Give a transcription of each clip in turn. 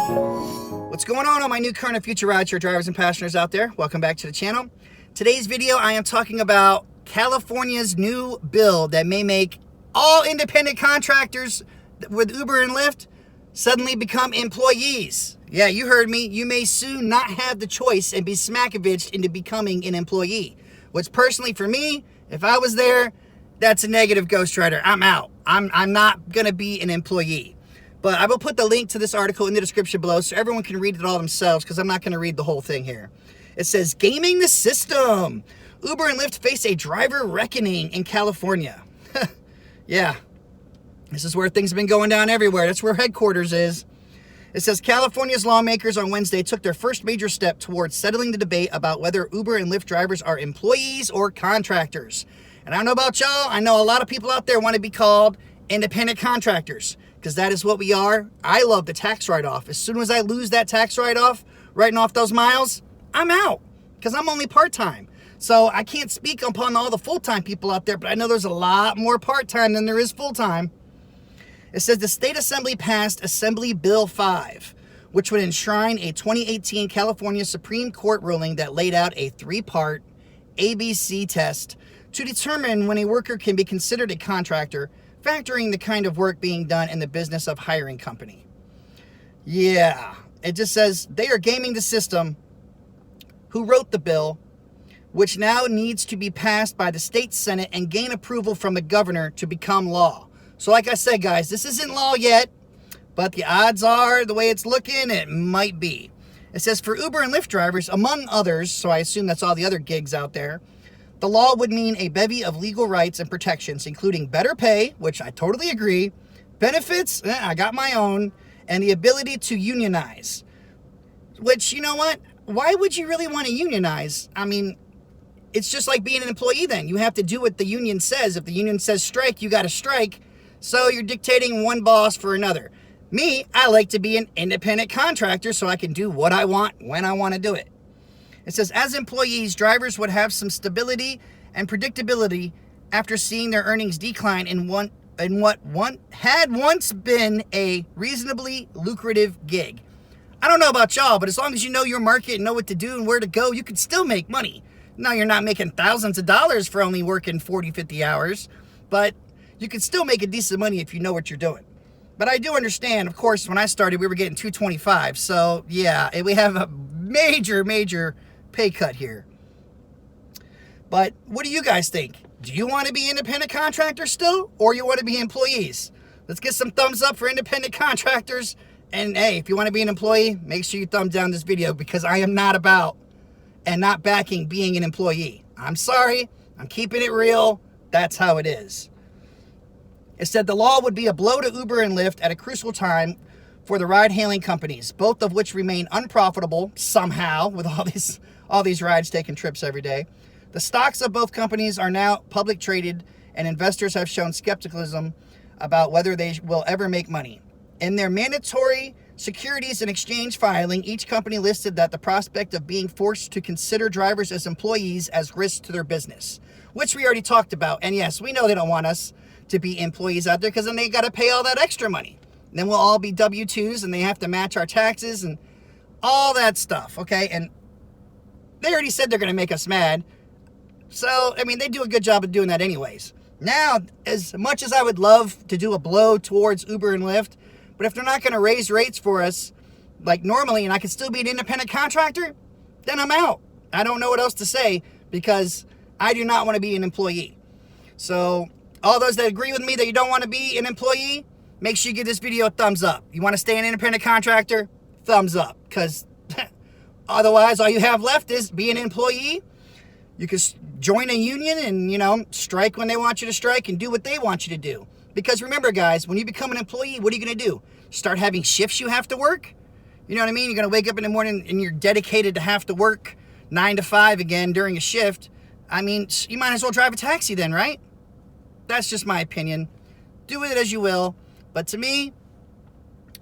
What's going on, all my new, current, and future rideshare drivers and passengers out there? Welcome back to the channel. Today's video, I am talking about California's new bill that may make all independent contractors with Uber and Lyft suddenly become employees. Yeah, you heard me. You may soon not have the choice and be smack-o-viched into becoming an employee. Which personally for me, if I was there, that's a negative Ghost Rider. I'm out. I'm not going to be an employee. But I will put the link to this article in the description below so everyone can read it all themselves, because I'm not going to read the whole thing here. It says, gaming the system. Uber and Lyft face a driver reckoning in California. Yeah, this is where things have been going down everywhere. That's where headquarters is. It says, California's lawmakers on Wednesday took their first major step towards settling the debate about whether Uber and Lyft drivers are employees or contractors. And I don't know about y'all, I know a lot of people out there want to be called independent contractors, because that is what we are. I love the tax write-off. As soon as I lose that tax write-off, writing off those miles, I'm out, because I'm only part-time. So I can't speak upon all the full-time people out there, but I know there's a lot more part-time than there is full-time. It says the state assembly passed Assembly Bill 5, which would enshrine a 2018 California Supreme Court ruling that laid out a three-part ABC test to determine when a worker can be considered a contractor, factoring the kind of work being done in the business of hiring company. Yeah, it just says they are gaming the system. Who wrote the bill, which now needs to be passed by the state Senate and gain approval from the governor to become law. So like I said, guys, this isn't law yet, but the odds are, the way it's looking, it might be. It says for Uber and Lyft drivers, among others, so I assume that's all the other gigs out there, the law would mean a bevy of legal rights and protections, including better pay, which I totally agree, benefits, I got my own, and the ability to unionize. Which, you know what? Why would you really want to unionize? I mean, it's just like being an employee then. You have to do what the union says. If the union says strike, you got to strike. So you're dictating one boss for another. Me, I like to be an independent contractor so I can do what I want when I want to do it. It says, as employees, drivers would have some stability and predictability after seeing their earnings decline in what had once been a reasonably lucrative gig. I don't know about y'all, but as long as you know your market and know what to do and where to go, you can still make money. Now, you're not making thousands of dollars for only working 40, 50 hours, but you can still make a decent money if you know what you're doing. But I do understand, of course, when I started, we were getting $225. So, yeah, we have a major pay cut here. But what do you guys think? Do you want to be independent contractors still, or you want to be employees? Let's get some thumbs up for independent contractors. And hey, if you want to be an employee, make sure you thumb down this video, because I am not about and not backing being an employee. I'm sorry. I'm keeping it real. That's how it is. It said the law would be a blow to Uber and Lyft at a crucial time for the ride-hailing companies, both of which remain unprofitable somehow with all these rides taking trips every day. The stocks of both companies are now public traded, and investors have shown skepticism about whether they will ever make money. In their mandatory Securities and Exchange filing, each company listed that the prospect of being forced to consider drivers as employees as risks to their business, which we already talked about. And yes, we know they don't want us to be employees out there, because then they got to pay all that extra money. Then we'll all be W-2s, and they have to match our taxes and all that stuff, okay? And they already said they're going to make us mad. So, I mean, they do a good job of doing that anyways. Now, as much as I would love to do a blow towards Uber and Lyft, but if they're not going to raise rates for us like normally, and I can still be an independent contractor, then I'm out. I don't know what else to say, because I do not want to be an employee. So all those that agree with me that you don't want to be an employee, make sure you give this video a thumbs up. You want to stay an independent contractor? Thumbs up, because otherwise all you have left is be an employee. You can join a union and, you know, strike when they want you to strike and do what they want you to do. Because remember, guys, when you become an employee, what are you going to do? Start having shifts you have to work? You know what I mean? You're going to wake up in the morning and you're dedicated to have to work 9 to 5 again during a shift. I mean, you might as well drive a taxi then, right? That's just my opinion. Do with it as you will. But to me,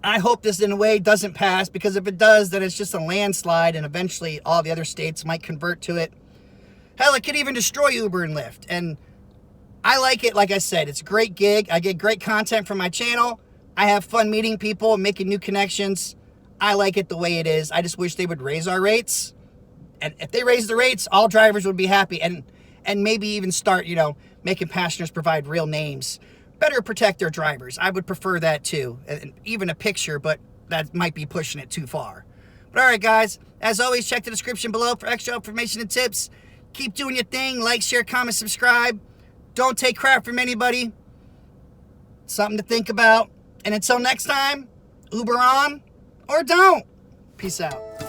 I hope this in a way doesn't pass, because if it does, then it's just a landslide, and eventually all the other states might convert to it. Hell, it could even destroy Uber and Lyft. And I like it. Like I said, it's a great gig. I get great content from my channel. I have fun meeting people and making new connections. I like it the way it is. I just wish they would raise our rates. And if they raise the rates, all drivers would be happy. And maybe even start, you know, making passenger's provide real names. Better protect their drivers. I would prefer that too. And even a picture, but that might be pushing it too far. But all right, guys, as always, check the description below for extra information and tips. Keep doing your thing. Like, share, comment, subscribe. Don't take crap from anybody. Something to think about. And until next time, Uber on or don't. Peace out.